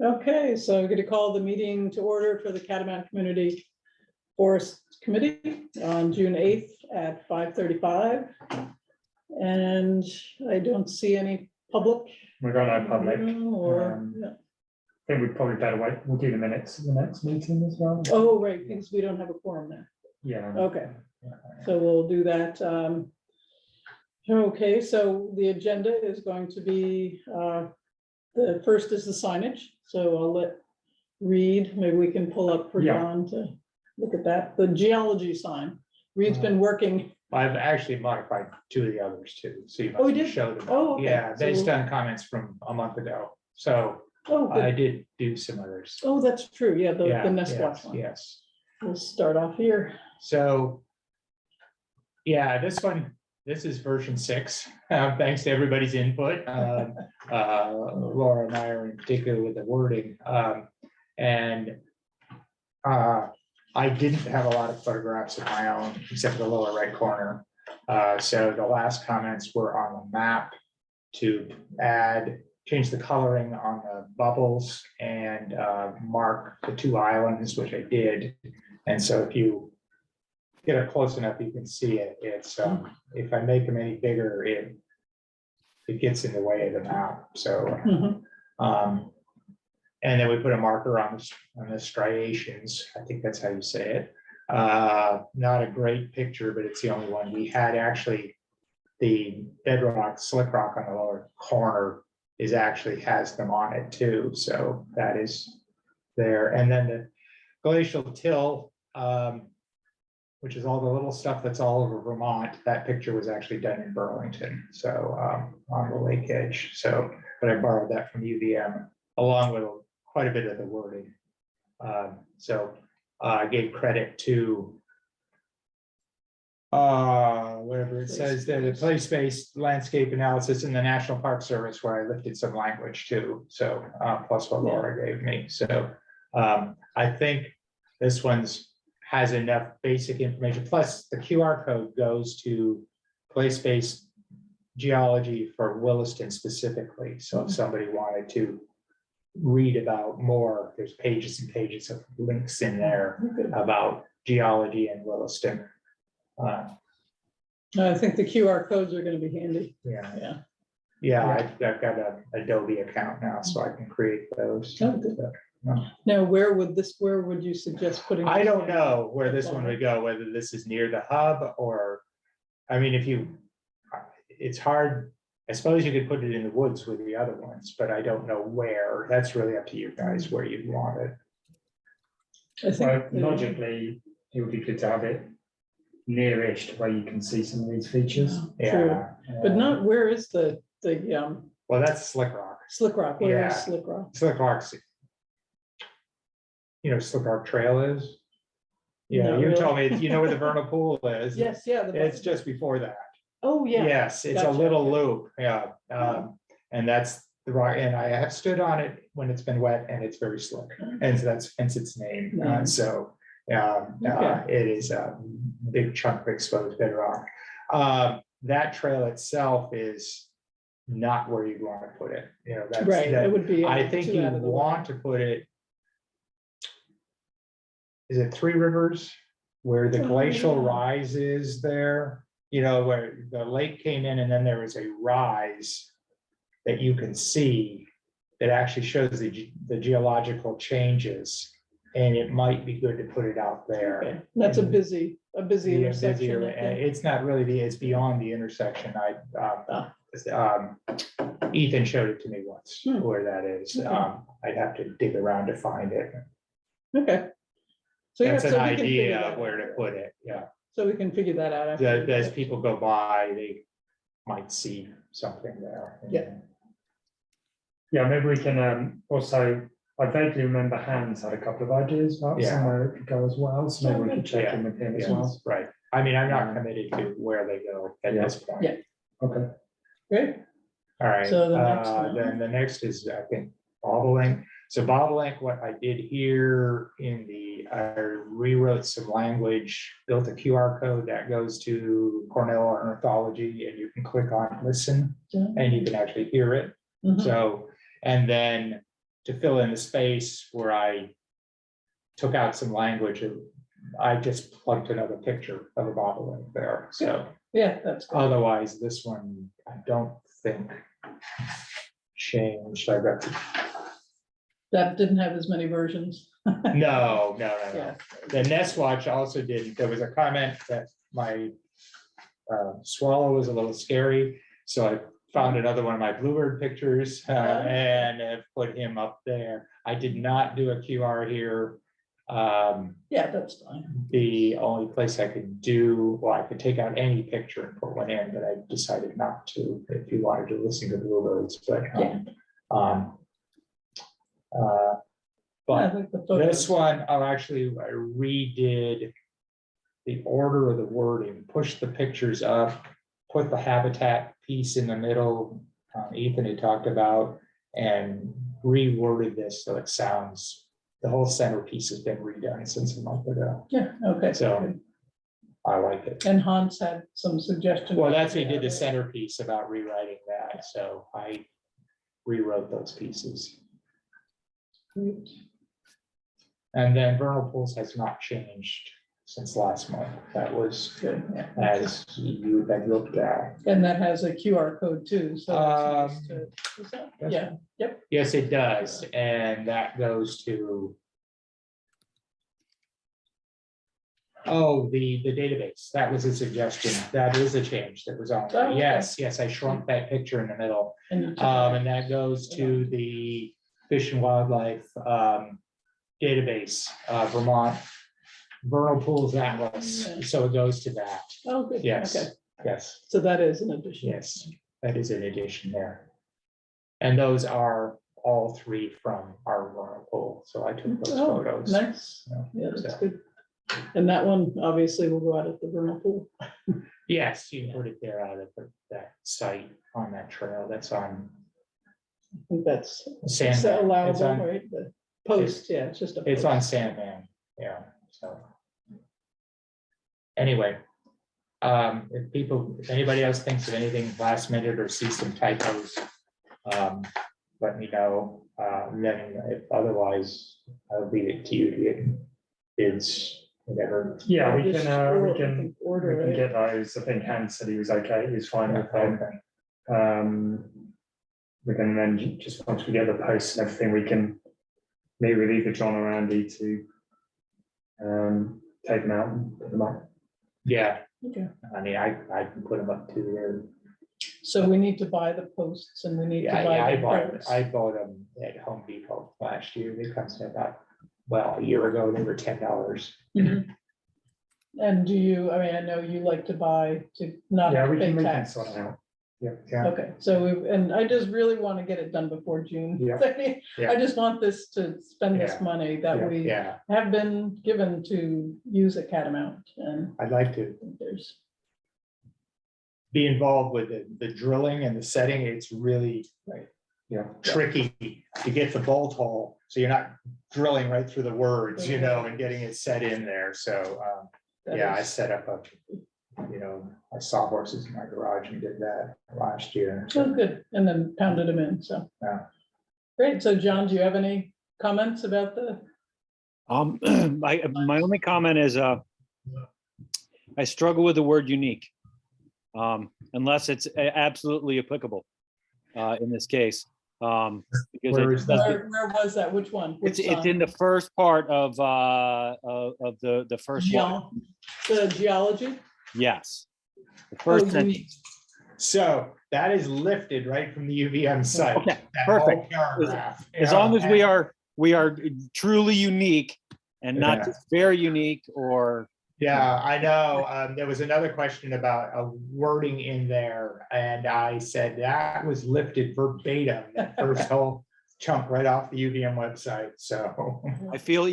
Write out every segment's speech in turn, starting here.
Okay, so I'm going to call the meeting to order for the Catamount Community Forest Committee on June 8th at 5:35. And I don't see any public. We've got no public. Or, yeah. I think we'd probably better wait. We'll do the minutes of the next meeting as well. Oh, right, because we don't have a quorum there. Yeah. Okay, so we'll do that. Okay, so the agenda is going to be, the first is the signage. So I'll let Reed, maybe we can pull up for Yeah. John to look at that. The geology sign. Reed's been working. I've actually modified two of the others too, so you Oh, we must did? show them. Oh, okay. Yeah, based So- on comments from a month ago, so Oh, I good. did do some others. Oh, that's true. Yeah, the Yeah, Nest yes, Watch one. yes. We'll start off here. So, yeah, this is version 6. Thanks to everybody's input. Laura and I are in particular with the wording. I didn't have a lot of photographs of my own, except for the lower right corner. So the last comments were on the map to change the coloring on the bubbles and mark the 2 islands, which I did. And so if you get up close enough, you can see it. It's if I make them any bigger, it gets in the way of the map. So Mhm. and then we put a marker on the striations. I think that's how you say it. Not a great picture, but it's the only one we had. Actually, the bedrock slick rock on the lower corner has them on it too. So that is there. And then the glacial till, which is all the little stuff that's all over Vermont. That picture was actually done in Burlington, so on the lake edge. So, but I borrowed that from UVM along with quite a bit of the wording. So I gave credit to whatever it says there, the place-based landscape analysis in the National Park Service, where I lifted some language too. So plus what Laura gave me. So I think this one's has enough basic information. Plus the QR code goes to place-based geology for Williston specifically. So if somebody wanted to read about more, there's pages and pages of links in there about geology in Williston. I think the QR codes are going to be handy. Yeah, Yeah. I've got an Adobe account now, so I can create those. Oh, good. Now, where would you suggest putting? I this don't in? know where this one would go, whether this is near the hub or, I mean, it's hard. I suppose you could put it in the woods with the other ones, but I don't know where. That's really up to you guys where you'd want it. I think Logically, it would be good to have it nearish to where you can see some of these features. True. But not, where is the Well, that's Slick Rock. Slick Rock? Where is Yeah. Slick Rock? Slick Rock's, Slick Rock Trail is. Yeah, Not you really. told me, you know where the vernal pool is. Yes, yeah. It's just before that. Oh, yeah. Yes, it's a Gotcha, little okay. loop, yeah. And that's the rock, and I have stood on it when it's been wet and it's very slick. And so that's hence its name. Nice. So Okay. it is a big chunk of exposed bedrock. That trail itself is not where you want to put it. That's Right, it would be. I think too you out of the way. want to put it. Is it Three Rivers where the glacial yeah. rise is there? Where the lake came in and then there was a rise that you can see that actually shows the geological changes. And it might be good to put it out there. Okay. That's a busy intersection. Busier, I think. it's not really it's beyond the intersection. Ethan showed it to me once where that is. Okay. I'd have to dig around to find it. Okay. So yeah, That's an so we can figure idea that of where out. to put it. Yeah. So we can figure that out. after. As people go by, they might see something there. Yeah, maybe we can also, I vaguely remember Hans had a couple of ideas about Yeah. somewhere it could go as well. So maybe we could check in with him as well. Right. I mean, I'm not committed to where they go at this point. Yeah. Okay. Great. All right, So the next one. then the next is, I think, bottling. So bottling, what I did here I rewrote some language, built a QR code that goes to Cornell Ornithology, and you can click on listen, and you can actually hear it. Mhm. So, and then to fill in the space where I took out some language, I just plugged another picture of a bottleneck there. So Yeah, that's good. otherwise, this one, I don't think changed. I got That didn't have as many versions. no. Yeah. The Nest Watch also didn't. There was a comment that my swallow was a little scary, so I found another one of my bluebird pictures and have put him up there. I did not do a QR here. Yeah, that's fine. The only place I could do, well, I could take out any picture and put one in, but I decided not to, if you wanted to listen to bluebirds, but I but think the photos- this one, I redid the order of the wording, pushed the pictures up, put the habitat piece in the middle, Ethan had talked about, and reworded this so it sounds, the whole centerpiece has been redone since a month ago. Yeah, okay. So good. I like it. And Hans had some suggestions. Well, that's, he did the centerpiece about rewriting that, so I rewrote those pieces. Great. And then vernal pools has not changed since last month. That was Good, yeah. as you had looked at. And that has a QR code too, so. that's nice to- is that- that's- Yeah, yep. Yes, it does, and that goes to. Oh, the database, that was a suggestion, that is a change that was on, Oh, there. okay. Yes, I shrunk that picture in the middle. And you took- And that goes to the Fish and Wildlife database, Vermont Vernal Pools Atlas, Yeah. so it goes to that, Oh, good. Okay, yes, yes. so that is an addition. Yes, that is an addition there. And those are all three from our vernal pool, so I took those Oh, photos. nice. Yeah, Yeah, that's so- good. And that one obviously will go out at the vernal pool. Yes, you can put it there out at that site on that trail, that's on I think that's Sandman. It's allowable, on- right? The post, yeah, it's just a. It's on post. Sandman, yeah, so. Anyway, if anybody else thinks of anything last minute or sees some typos, let me know. Then if otherwise, I'll leave it to you to get bids, whatever. Yeah, we Just can, we I can, think, Order we can it. get those. I think Hans said he was okay, he was fine with them. Okay. We can then just, once we get the posts and everything, we can meet with either John or Andy to take them out and put them up. Yeah, Okay, I mean, I can put them up to there. so we need to buy the posts and we need to Yeah, buy. I the bought, posts. I bought them at Home Depot last year. They cost me about, well, a year ago, they were $10. Mhm. And do you, I mean, I know you like to buy to not Yeah, have to we pay can tax. sort it out. Yeah, Okay, so and I just really want to get it done before June. Yeah. Yeah. I just want this to spend this Yeah. money that we Yeah, have been given to use at Catamount, and I'd like to there's, be involved with the drilling and the setting. It's really yeah. tricky to get the bolt hole, so you're not drilling right through the words, and getting it set in there. So, that yeah, I is- set up I saw horses in my garage and did that last year. Oh, good, and then pounded them in, so. Yeah. Great, so John, do you have any comments about the, My only comment is, I struggle with the word unique. Unless it's absolutely applicable, in this case. Because Where it is that? doesn't- where was that, which one? Which it's in the first part of the first one. The geology? Yes. The first Oh, sentence. unique. So that is lifted right from the UVM site. Okay, that whole perfect. paragraph. As long as we are truly unique and not Yeah. just very unique or, Yeah, I know. There was another question about a wording in there, and I said that was lifted verbatim, that first whole chunk right off the UVM website, so. I feel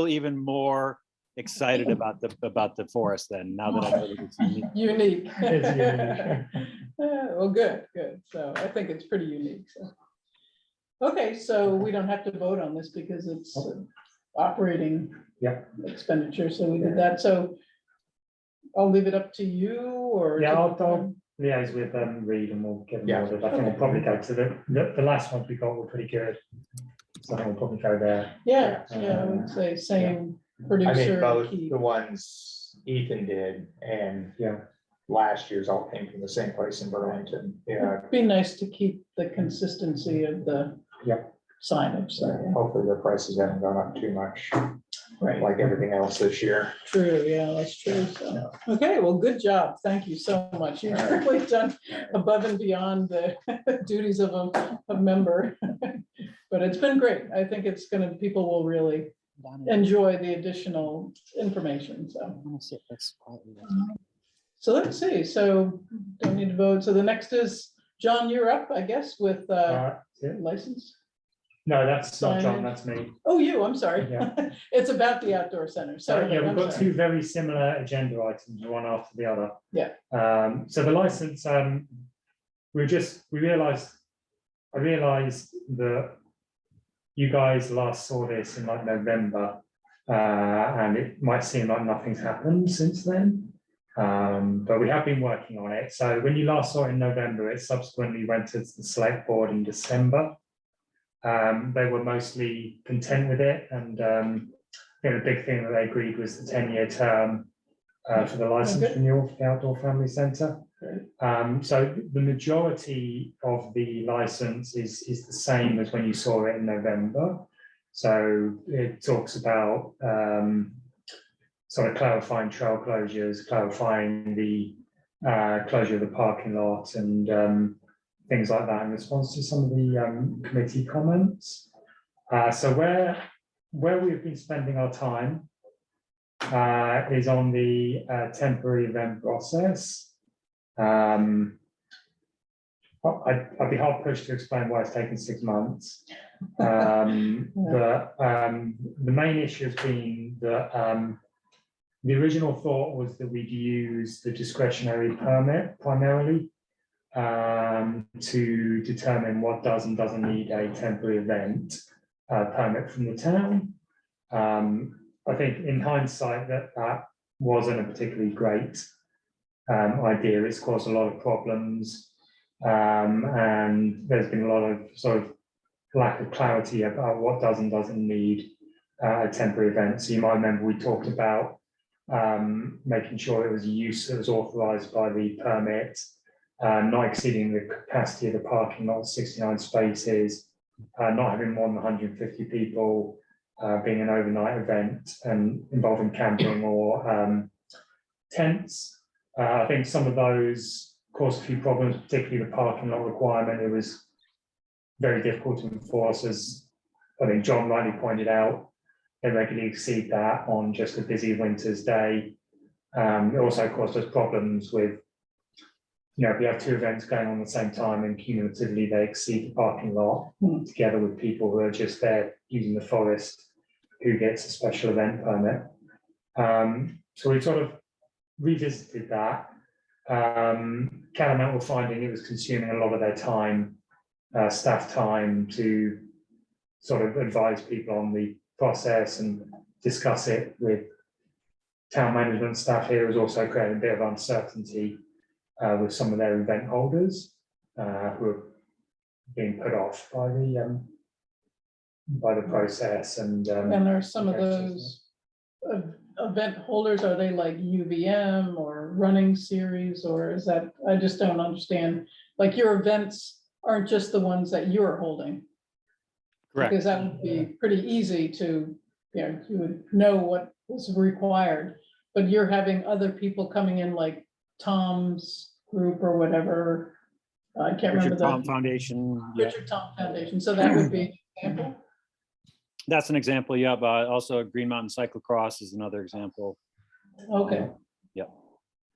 even more excited about the forest then, now that I know that it's unique. Unique. It's unique. Well, good. So I think it's pretty unique, so. Okay, so we don't have to vote on this because it's operating Yeah. expenditure, so we did that, so I'll leave it up to you, or? Yeah, I'll liaise with Reed and we'll get them Yeah. ordered. I think we'll probably go to the last ones we got were pretty good. So I think we'll probably go there. Yeah, I would say same I producer. mean, both key. the ones Ethan did and Yeah. last year's all came from the same place in Burlington. Yeah, It'd be nice to keep the consistency of the Yep. signage, so, hopefully the prices haven't gone up too much, right, like everything else this year. true, yeah, that's true, so, okay, well, good job, thank you so much, you've really done above and beyond the duties of a member. But it's been great, I think it's gonna, people will really enjoy the additional information, so. So let's see, so don't need to vote, so the next is, John, you're up, I guess, with Yeah. license? No, that's not John, Signage. that's me. Oh, you, I'm sorry. Yeah. It's about the outdoor center. So Sorry. yeah, we've I'm got sorry. two very similar agenda items, one after the other. Yeah. So the license, I realized that you guys last saw this in like November, and it might seem like nothing's happened since then. But we have been working on it. So when you last saw it in November, it subsequently went to the select board in December. They were mostly content with it, and I think the big thing that they agreed was the 10-year term for the license Okay. renewal for the Outdoor Family Centre. So the majority of the license is the same as when you saw it in November. So it talks about sort of clarifying trail closures, clarifying the closure of the parking lot, and things like that in response to some of the committee comments. So where we've been spending our time is on the temporary event process. I'd be hard pushed to explain why it's taken 6 months. But the main issue has been that the original thought was that we'd use the discretionary permit primarily to determine what does and doesn't need a temporary event permit from the town. I think in hindsight that wasn't a particularly great idea. It's caused a lot of problems, and there's been a lot of sort of lack of clarity about what does and doesn't need a temporary event. So you might remember we talked about making sure it was a use that was authorised by the permit, not exceeding the capacity of the parking lot, 69 spaces, not having more than 150 people, being an overnight event and involving camping or tents. I think some of those caused a few problems, particularly the parking lot requirement. It was very difficult to enforce, as I think John rightly pointed out. They regularly exceed that on just a busy winter's day. It also caused us problems with, if we have two events going on at the same time and cumulatively they exceed the parking lot, together with people who are just there using the forest, who gets a special event permit. So we sort of revisited that. Catamount were finding it was consuming a lot of their time, staff time, to sort of advise people on the process and discuss it with town management staff. Here was also creating a bit of uncertainty with some of their event holders who are being put off by the process. And are some of those event holders, are they like UVM or running series, or is that, I just don't understand, like your events aren't just the ones that you're holding? Correct. Because that would be pretty easy to, you would know what was required, but you're having other people coming in like Tom's group or whatever. I can't remember Richard Tom Foundation. Yeah. Richard Tom Foundation. So that would be an example. That's an example, yeah, but also Green Mountain Cyclocross is another example. Okay. Yeah.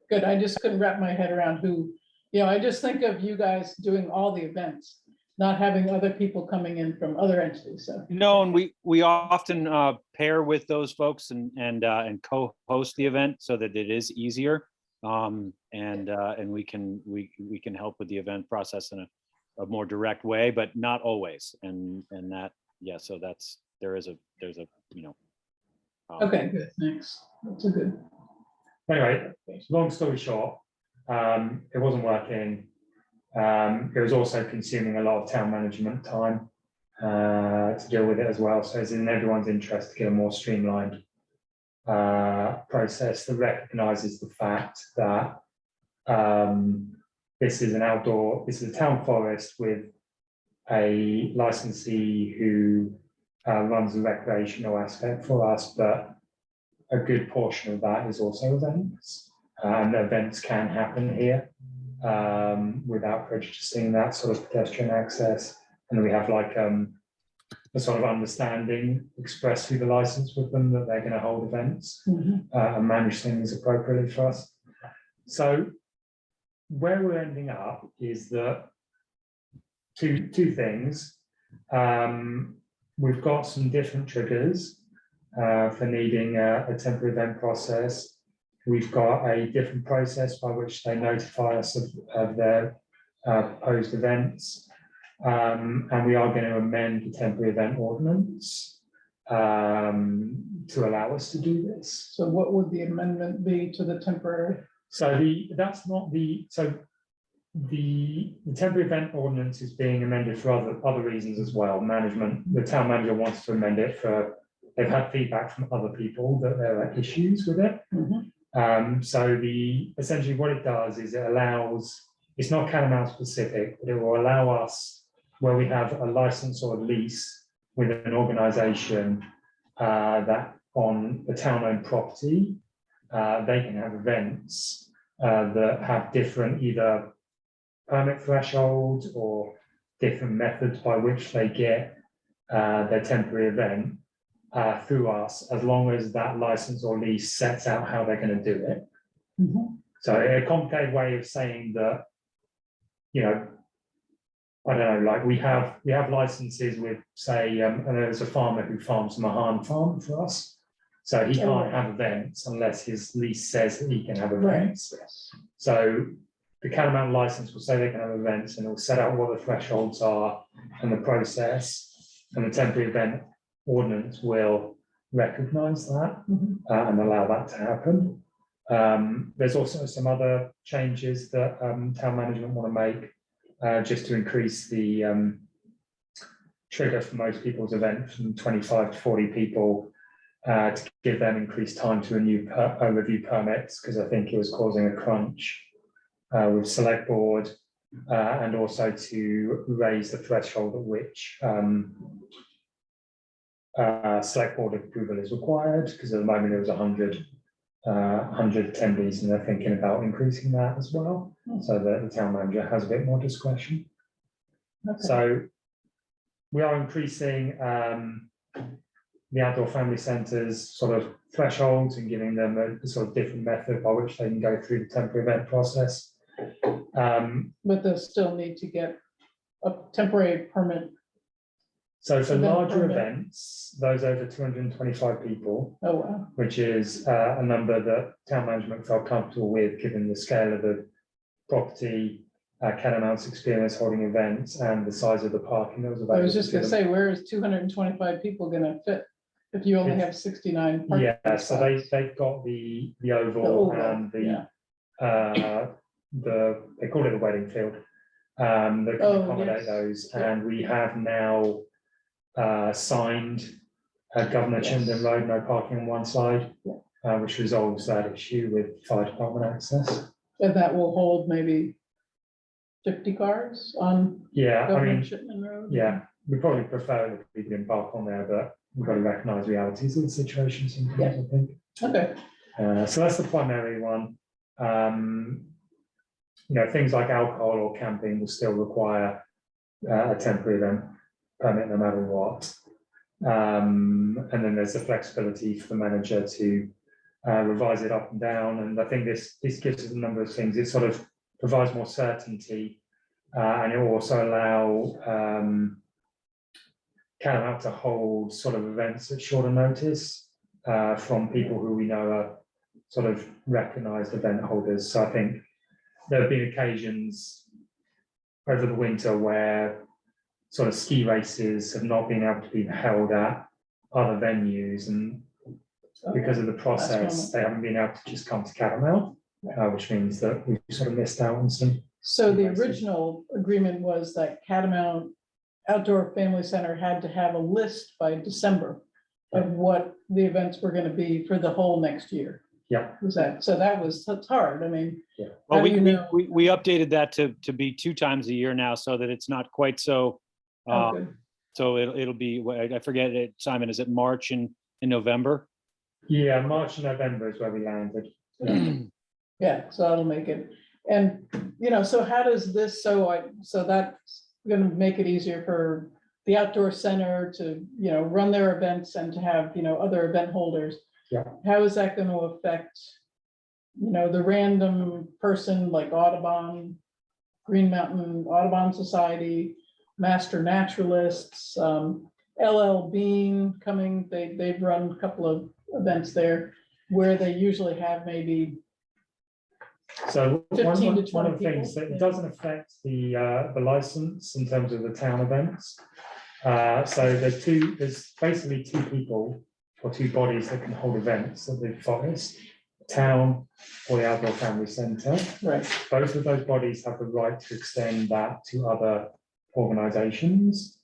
Good. I just couldn't wrap my head around who, I just think of you guys doing all the events, not having other people coming in from other entities. So No, and we often pair with those folks and co-host the event so that it is easier, and we can help with the event process in a more direct way, but not always. And that, yeah. So there's a okay, good. Thanks. That's a good. anyway, long story short, it wasn't working. It was also consuming a lot of town management time. to deal with it as well. So it's in everyone's interest to get a more streamlined process that recognises the fact that this is a town forest with a licensee who runs the recreational aspect for us, but a good portion of that is also events. And events can happen here without prejudicing that sort of pedestrian access. And then we have like a sort of understanding expressed through the license with them that they're going to hold events and manage things appropriately for us. So where we're ending up is that two things. We've got some different triggers for needing a temporary event process. We've got a different process by which they notify us of their proposed events. And we are going to amend the temporary event ordinance to allow us to do this. So what would the amendment be to the temporary? So the temporary event ordinance is being amended for other reasons as well. The town manager wants to amend it they've had feedback from other people that there are issues with it. So essentially what it does is it allows, it's not Catamount specific, but it will allow us, where we have a license or a lease with an organisation that on the town-owned property, they can have events that have different either permit thresholds or different methods by which they get their temporary event through us, as long as that license or lease sets out how they're going to do it. So a complicated way of saying that, you know, I don't know, like we have licenses with, say, and there's a farmer who farms Mahan Farm for us. So he can't have events unless his lease says that he can have events. So the Catamount license will say they can have events, and it will set out what the thresholds are and the process, and the temporary event ordinance will recognise that and allow that to happen. There's also some other changes that town management want to make just to increase the trigger for most people's event from 25 to 40 people to give them increased time to review permits, because I think it was causing a crunch with select board and also to raise the threshold at which select board approval is required, because at the moment it was 100 attendees, and they're thinking about increasing that as well, so that the town manager has a bit more discretion. So we are increasing the outdoor family centres sort of thresholds and giving them a sort of different method by which they can go through the temporary event process. But they'll still need to get a temporary permit. So for Event larger permit. events, those over 225 people, Oh, wow. which is a number that town management felt comfortable with, given the scale of the property, Catamount's experience holding events, and the size of the parking that was available. I was just to gonna them. say, where is 225 people gonna fit if you only have 69? parking Yeah, so spots? they've got the oval oval, and yeah. they call it the wedding field. That can Oh, accommodate yes. those, Yeah. and we have now signed Governor Yes. Chinden Road, no parking on one side, Yeah. which resolves that issue with fire department access. And that will hold maybe 50 cars on Yeah, I Governor mean, Chittenden Road? yeah, we probably prefer that people didn't park on there, but we've got to recognise realities of the situation sometimes, I think. Okay, So that's the primary one. You know, things like alcohol or camping will still require a temporary event permit no matter what. And then there's the flexibility for the manager to revise it up and down. And I think this gives us a number of things. It sort of provides more certainty, and it will also allow Catamount to hold sort of events at shorter notice from people who we know are sort of recognised event holders. So I think there have been occasions over the winter where sort of ski races have not been able to be held at other venues, and because of the process, they haven't been able to just come to Catamount, which means that we've sort of missed out on some. so the original agreement was that Catamount Outdoor Family Center had to have a list by December of what the events were gonna be for the whole next year. Yeah. Was that, so that's hard, I mean. Well, How do you know? we updated that to be 2 times a year now, so that it's not quite so. Oh, good. So it'll be, I forget it, Simon, is it March and in November? Yeah, March and November is where we landed. Yeah. Yeah, so that'll make it, and, so how does this, so that's gonna make it easier for the outdoor center to, run their events and to have, other event holders. Yeah. How is that gonna affect, the random person like Audubon, Green Mountain Audubon Society, Master Naturalists, LL Bean coming, they've run a couple of events there where they usually have maybe So 15 to one of 20 the things people, that yeah. it doesn't affect the license in terms of the town events. So there's basically 2 people or 2 bodies that can hold events at the forest, town or the Outdoor Family Centre. Right, Both of those bodies have the right to extend that to other organisations.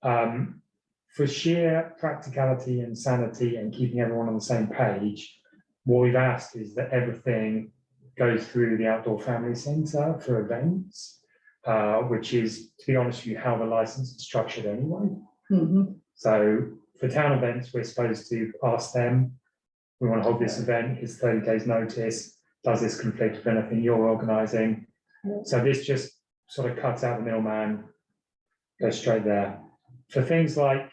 For sheer practicality and sanity and keeping everyone on the same page, what we've asked is that everything goes through the Outdoor Family Centre for events, which is, to be honest with you, how the license is structured anyway. mhm, So for town events, we're supposed to ask them, we want to hold this event, it's 30 days notice, does this conflict with anything you're organising? Yeah. So this just sort of cuts out the middleman, goes straight there. For things like,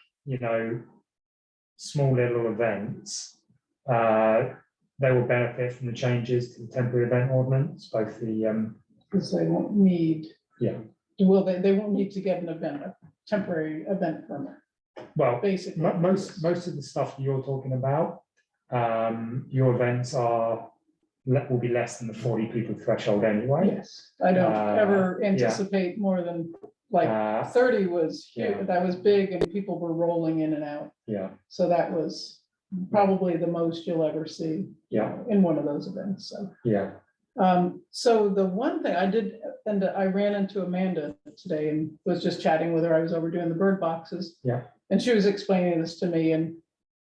small little events, they will benefit from the changes to the temporary event ordinance, both the, because they won't need. Yeah. Will they won't need to get an event, a temporary event permit, well, basically. most of the stuff you're talking about, your events will be less than the 40 people threshold anyway. Yes, I don't ever yeah. anticipate more than, like, Uh, 30 was huge, yeah. that was big, and people were rolling in and out. Yeah, So that was probably the most you'll ever see. Yeah. In one of those events, so. yeah, So the one thing I did, and I ran into Amanda today and was just chatting with her, I was over doing the bird boxes. Yeah. And she was explaining this to me, and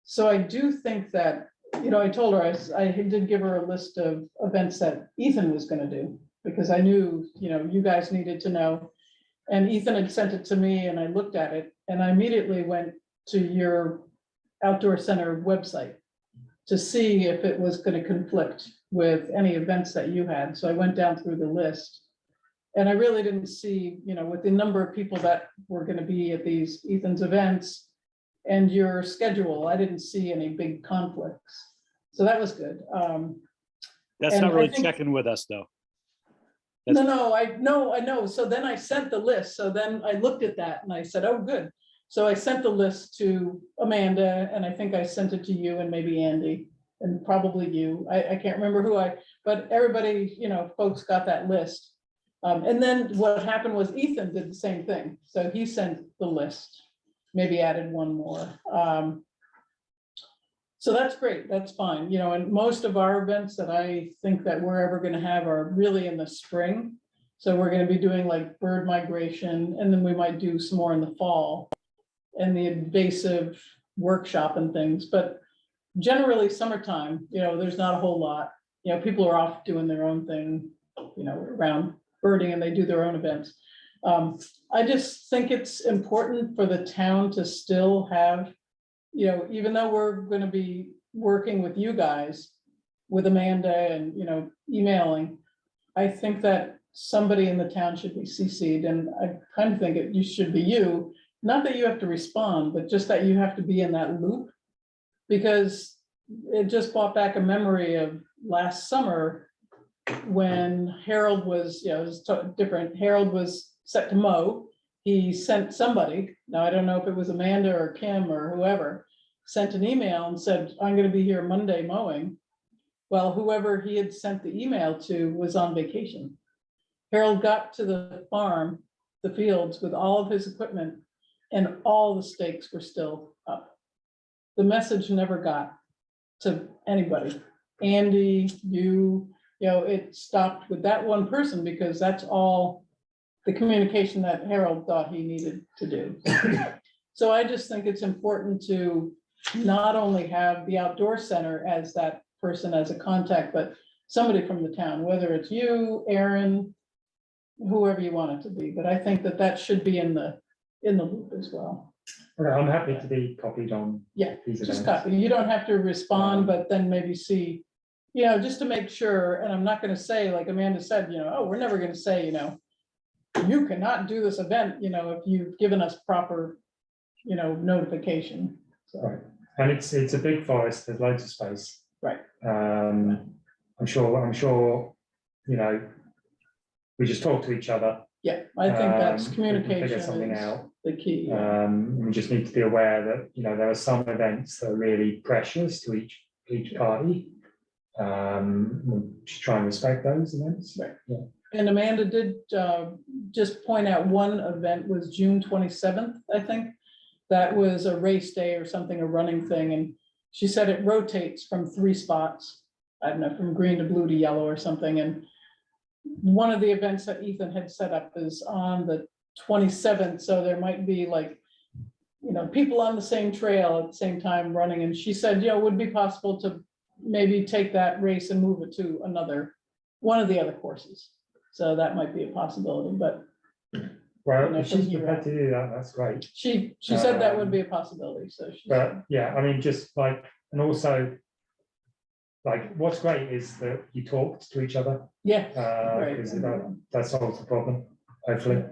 so I do think that, I told her, I did give her a list of events that Ethan was gonna do, because I knew, you guys needed to know. And Ethan had sent it to me and I looked at it and I immediately went to your outdoor center website to see if it was gonna conflict with any events that you had. So I went down through the list. And I really didn't see, with the number of people that were gonna be at these Ethan's events and your schedule, I didn't see any big conflicts. So that was good. That's And not I really think- checking with us, though. No, I know. So then I sent the list. So then I looked at that and I said, oh, good. So I sent the list to Amanda and I think I sent it to you and maybe Andy and probably you. I can't remember but everybody, folks got that list. And then what happened was Ethan did the same thing. So he sent the list, maybe added one more. So that's great, that's fine, and most of our events that I think that we're ever gonna have are really in the spring. So we're gonna be doing like bird migration, and then we might do some more in the fall. And the invasive workshop and things, but generally summertime, there's not a whole lot. People are off doing their own thing, around birding, and they do their own events. I just think it's important for the town to still have, even though we're gonna be working with you guys, with Amanda and, emailing, I think that somebody in the town should be CC'd, and I kind of think you should be you, not that you have to respond, but just that you have to be in that loop. Because it just brought back a memory of last summer when Harold was, it was different. Harold was set to mow. He sent somebody, now I don't know if it was Amanda or Kim or whoever, sent an email and said, I'm gonna be here Monday mowing. Well, whoever he had sent the email to was on vacation. Harold got to the farm, the fields with all of his equipment, and all the stakes were still up. The message never got to anybody. Andy, it stopped with that one person because that's all the communication that Harold thought he needed to do. So I just think it's important to not only have the outdoor center as that person as a contact, but somebody from the town, whether it's you, Aaron, whoever you want it to be, but I think that that should be in the loop as well. Okay, I'm happy to be copied on. Yeah, these just events. copy. You don't have to respond, but then maybe see, just to make sure, and I'm not gonna say, like Amanda said, oh, we're never gonna say, you cannot do this event, if you've given us proper, notification. So, Right. And it's a big forest, there's loads of space. Right. I'm sure, we just talk to each other. yeah, I think that's we can figure communication something is out. the key. We just need to be aware that, there are some events that are really precious to each party. We'll just try and respect those events. Right. Yeah. And Amanda did just point out one event was June 27th, I think. That was a race day or something, a running thing, and she said it rotates from 3 spots. I don't know, from green to blue to yellow or something, and one of the events that Ethan had set up is on the 27th, so there might be like, people on the same trail at the same time running, and she said, would it be possible to maybe take that race and move it to one of the other courses. So that might be a possibility, but Well, if from she's here prepared out. to do that, that's great. she said that would be a possibility, so she said, But yeah, I mean, just like, and also, like, what's great is that you talked to each other, yeah. Right. because that solves the problem, hopefully.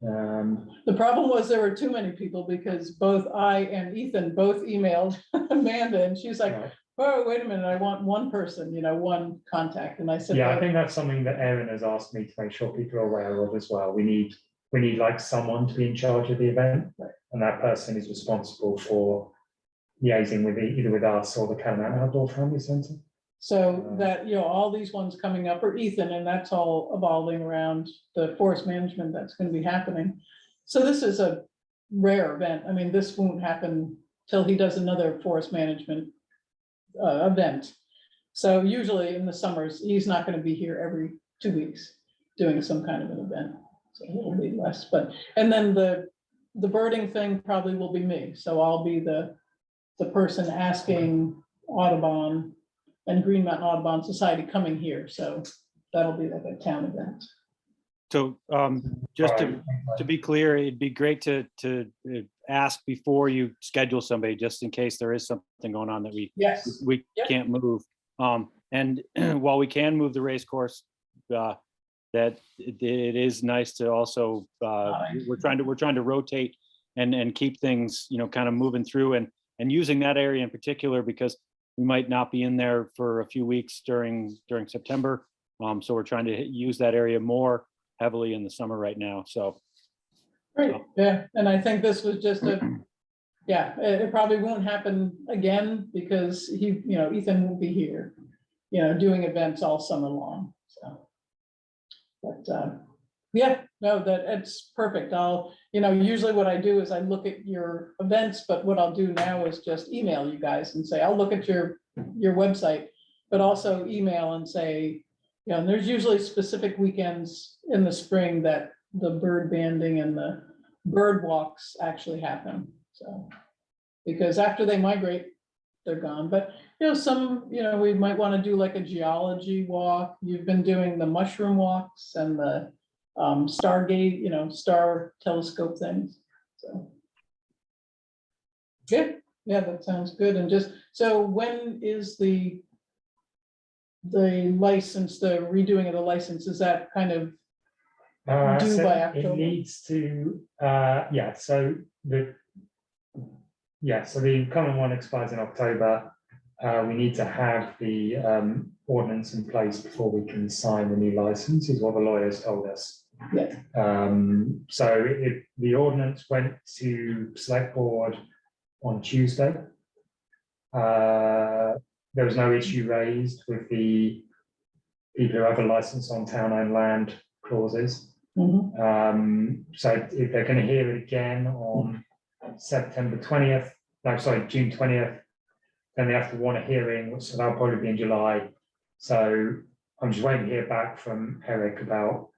The problem was there were too many people because both I and Ethan both emailed Amanda and she's like, right. oh, wait a minute, I want one person, one contact. And I said, Yeah, I well, think that's something that Erin has asked me to make sure people are aware of as well. We need like someone to be in charge of the event, and that person is responsible for liaising with either with us or the Catamount Outdoor Family Centre. so that, all these ones coming up are Ethan, and that's all evolving around the forest management that's going to be happening. So this is a rare event. I mean, this won't happen till he does another forest management event. So usually in the summers, he's not going to be here every 2 weeks doing some kind of an event. So it'll be less, and then the birding thing probably will be me. So I'll be the person asking Audubon and Green Mountain Audubon Society coming here. So that'll be like a town event. So just to be clear, it'd be great to ask before you schedule somebody, just in case there is something going on that we Yes. Yep. can't move. And while we can move the race course, that it is nice to also, we're trying to rotate and keep things, kind of moving through and using that area in particular, because we might not be in there for a few weeks during September. So we're trying to use that area more heavily in the summer right now. So. Great, yeah, and I think this was just it probably won't happen again because Ethan will be here, doing events all summer long, so. But, yeah, no, it's perfect. I'll, usually what I do is I look at your events, but what I'll do now is just email you guys and say, I'll look at your website, but also email and say, and there's usually specific weekends in the spring that the bird banding and the bird walks actually happen. So, because after they migrate, they're gone. But, some, we might want to do like a geology walk. You've been doing the mushroom walks and the Stargate, star telescope things. So. Yeah, that sounds good. And just, so when is the license, the redoing of the license, is that kind of due So by it October? needs to, so the current one expires in October. We need to have the ordinance in place before we can sign the new license, is what the lawyers told us. Yeah. So the ordinance went to select board on Tuesday. There was no issue raised with the people who have a license on town-owned land clauses. Mhm. So if they're going to hear it again on June 20th, then they have to want a hearing, so that'll probably be in July. So I'm just waiting to hear back from Eric about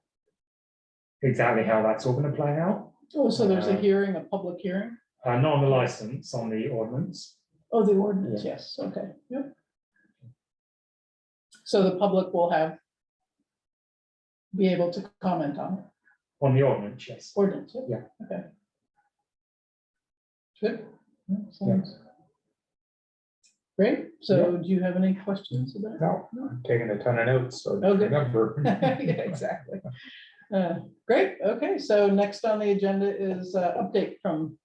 exactly how that's all going to play out. Oh, so there's a Uh, hearing, a public hearing? Not on the license, on the ordinance. Oh, the ordinance, yes, okay, yep. So the public will be able to comment on it, On the ordinance, yes. ordinance, Yeah. yeah, okay. Good. Yeah, sounds great, so do you have any questions about it? No, I'm taking a ton of notes, so Oh, good. remember. Yeah, exactly. Great, okay, so next on the agenda is update from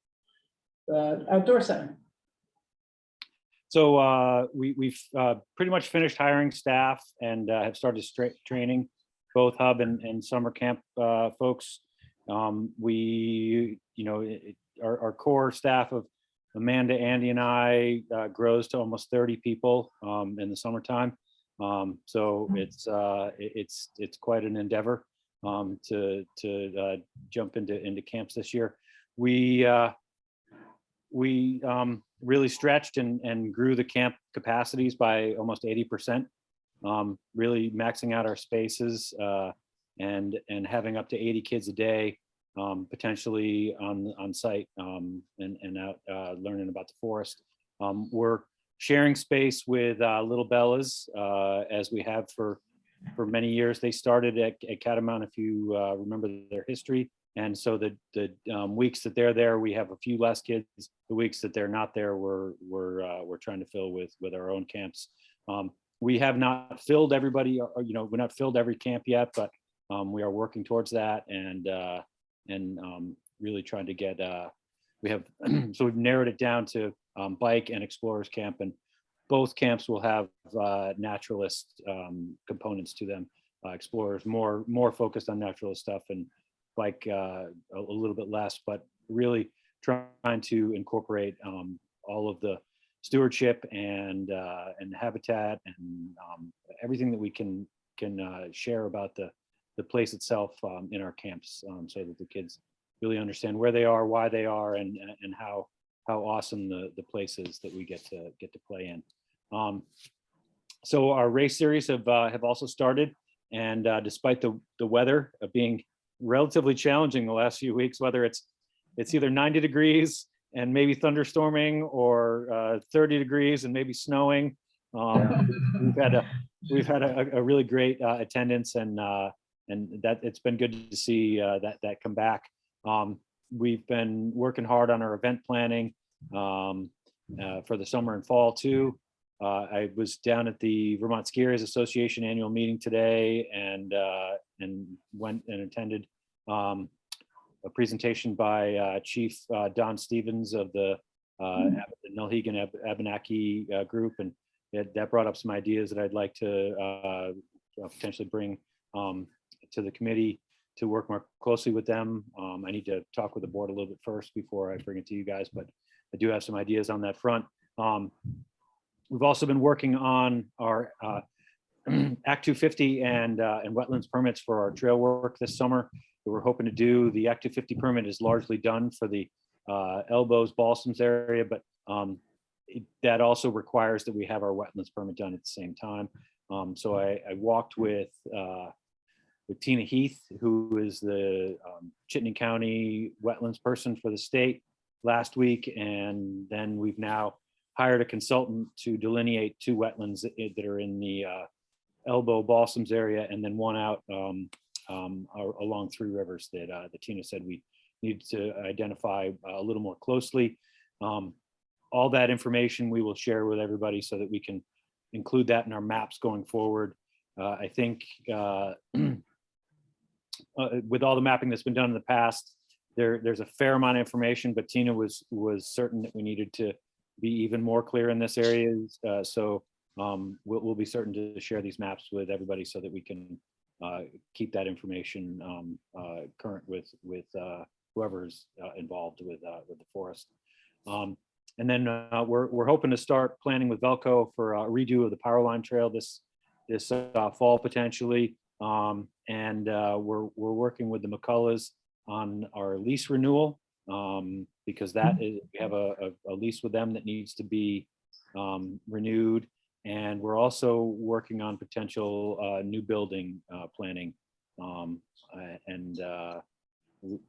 the outdoor center. So we've pretty much finished hiring staff and have started training both hub and summer camp folks. We, our core staff of Amanda, Andy, and I grows to almost 30 people in the summertime. So it's quite an endeavor to jump into camps this year. We really stretched and grew the camp capacities by almost 80%, really maxing out our spaces and having up to 80 kids a day potentially on site and out learning about the forest. We're sharing space with Little Bellas as we have for many years. They started at Catamount, if you remember their history. And so the weeks that they're there, we have a few less kids. The weeks that they're not there, we're trying to fill with our own camps. We have not filled everybody, we're not filled every camp yet, but we are working towards that and really trying to get. We have so we've narrowed it down to bike and explorers camp, and both camps will have naturalist components to them. Explorers more focused on naturalist stuff, and bike a little bit less, but really trying to incorporate all of the stewardship and habitat and everything that we can share about the place itself in our camps, so that the kids really understand where they are, why they are, and how awesome the place is that we get to play in. So our race series have also started, and despite the weather being relatively challenging the last few weeks, whether it's either 90 degrees and maybe thunderstorming or 30 degrees and maybe snowing. We've had a really great attendance, and that it's been good to see that come back. We've been working hard on our event planning for the summer and fall too. I was down at the Vermont Ski Areas Association annual meeting today and went and attended a presentation by Chief Don Stevens of the Nelhegan Abenaki group, and that brought up some ideas that I'd like to potentially bring to the committee to work more closely with them. I need to talk with the board a little bit first before I bring it to you guys, but I do have some ideas on that front. We've also been working on our Act 250 and wetlands permits for our trail work this summer that we're hoping to do. The Act 250 permit is largely done for the Elbows, Balsams area, but that also requires that we have our wetlands permit done at the same time. So I walked with Tina Heath, who is the Chittenden County wetlands person for the state, last week, and then we've now hired a consultant to delineate 2 wetlands that are in the Elbow Balsams area, and then one out along 3 rivers that Tina said we need to identify a little more closely. All that information we will share with everybody so that we can include that in our maps going forward. I think with all the mapping that's been done in the past, there's a fair amount of information, but Tina was certain that we needed to be even more clear in this area. So we'll be certain to share these maps with everybody so that we can keep that information current with whoever's involved with the forest. And then we're hoping to start planning with Velco for a redo of the power line trail this fall potentially. And we're working with the McCulloughs on our lease renewal because that is, we have a lease with them that needs to be renewed. And we're also working on potential new building planning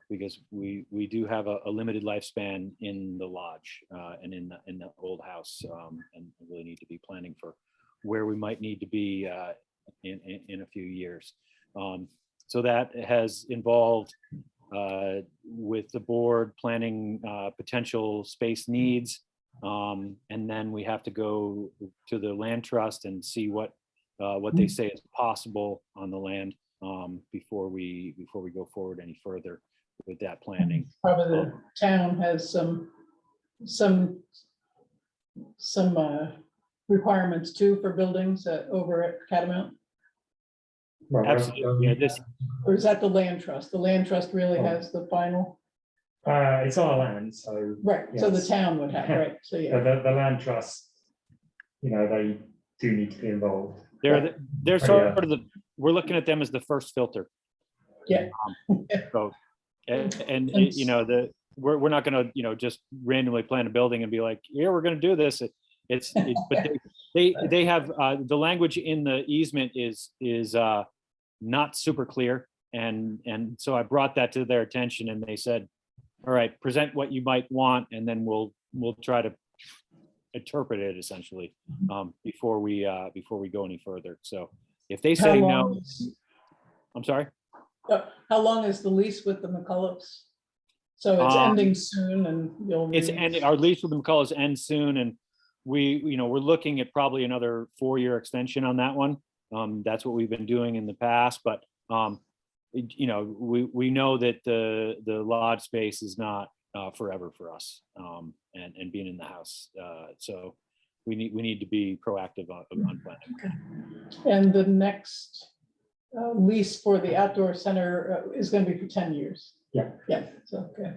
because we do have a limited lifespan in the lodge and in the old house, and really need to be planning for where we might need to be in a few years. So that has involved with the board planning potential space needs, and then we have to go to the land trust and see what they say is possible on the land before we go forward any further with that planning. Probably the town has some requirements too for buildings over at Catamount, Well, Absolutely, yeah, or is that the land trust? The land trust really has the final, it's our land, so right, so the Yes. town would have, right, so yeah. the land trust, they do need to be involved. They're sort of we're looking at them as the first filter. Yeah. So, we're not gonna, just randomly plan a building and be like, yeah, we're gonna do this. But they have, the language in the easement is not super clear. And so I brought that to their attention and they said, all right, present what you might want, and then we'll try to interpret it essentially before we go any further. So if they say no, I'm sorry. How long is the lease with the McCulloughs? So it's ending soon and you'll. It's ending, our lease with the McCulloughs ends soon, and we're looking at probably another 4-year extension on that one. That's what we've been doing in the past, but we know that the lodge space is not forever for us, and being in the house. So we need to be proactive on planning. And the next lease for the outdoor center is going to be for 10 years. Yeah. Yeah, so, okay.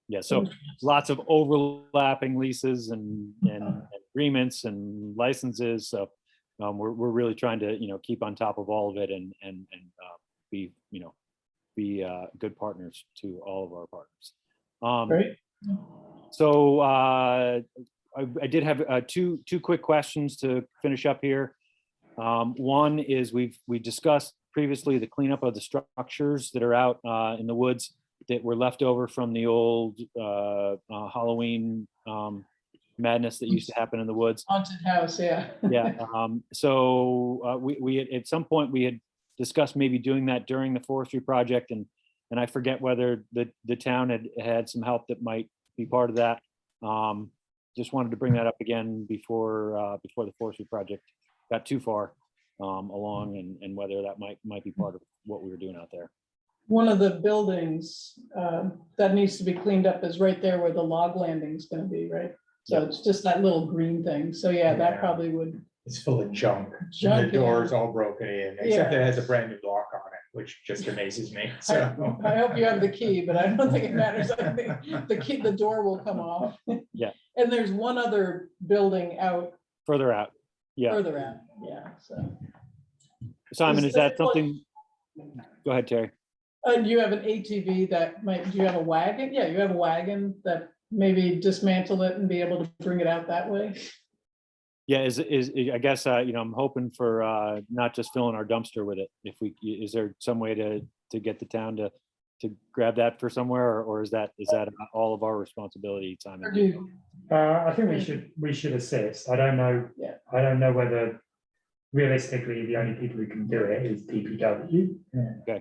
Yeah, so lots of overlapping leases and agreements and licenses. So we're really trying to keep on top of all of it and be good partners to all of our partners. Great. So I did have two quick questions to finish up here. One is we discussed previously the cleanup of the structures that are out in the woods that were left over from the old Halloween madness that used to happen in the woods. Haunted house, yeah. Yeah. So we at some point we had discussed maybe doing that during the forestry project, and I forget whether the town had some help that might be part of that. Just wanted to bring that up again before the forestry project got too far along, and whether that might be part of what we were doing out there. One of the buildings that needs to be cleaned up is right there where the log landing is going to be, right? So Yep. it's just that little green thing. So yeah, that Yeah. probably would. It's full of junk. Junk, The yeah. door's all broken in, except Yeah. it has a brand new lock on it, which just amazes me. So I hope you have the key, but I don't think it matters. I think the key, the door will come off. Yeah. And there's one other building out Further out. Yeah. further out. Yeah, so. Simon, is that something? Go ahead, Terry. And you have an ATV that might, do you have a wagon? Yeah, you have a wagon that maybe dismantle it and be able to bring it out that way. Yeah, I guess, I'm hoping for not just filling our dumpster with it. Is there some way to get the town to grab that for somewhere, or is that all of our responsibility, Or Simon? do you- I think we should assist. I don't know. Yeah. I don't know whether realistically the only people who can do it is DPW.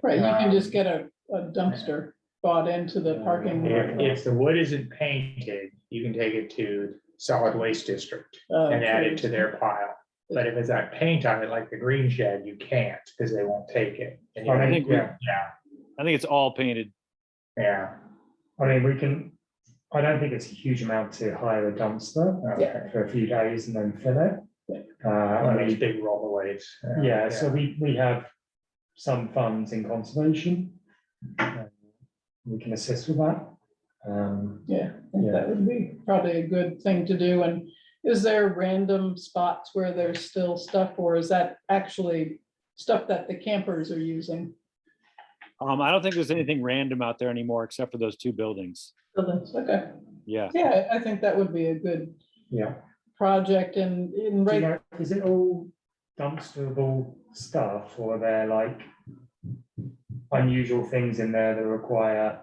Right, you can just get a dumpster bought into the parking. if the wood isn't painted, you can take it to solid waste district uh, and add it to their pile. But if it's got paint on it, like the green shed, you can't, because they won't take it. And you I know, think, yeah, I think it's all painted. yeah. I mean, we can. I don't think it's a huge amount to hire a dumpster Yeah. for a few days and then fill it. One of I those mean, big rollaways. yeah. So we have some funds in conservation. We can assist with that. Yeah, I think that would be probably a good thing to do. And is there random spots where there's still stuff, or is that actually stuff that the campers are using? I don't think there's anything random out there anymore except for those two buildings. Okay, Yeah. yeah, I think that would be a good Yeah. project and in Do you right, know, is it all dumpsterable stuff, or they're like unusual things in there that require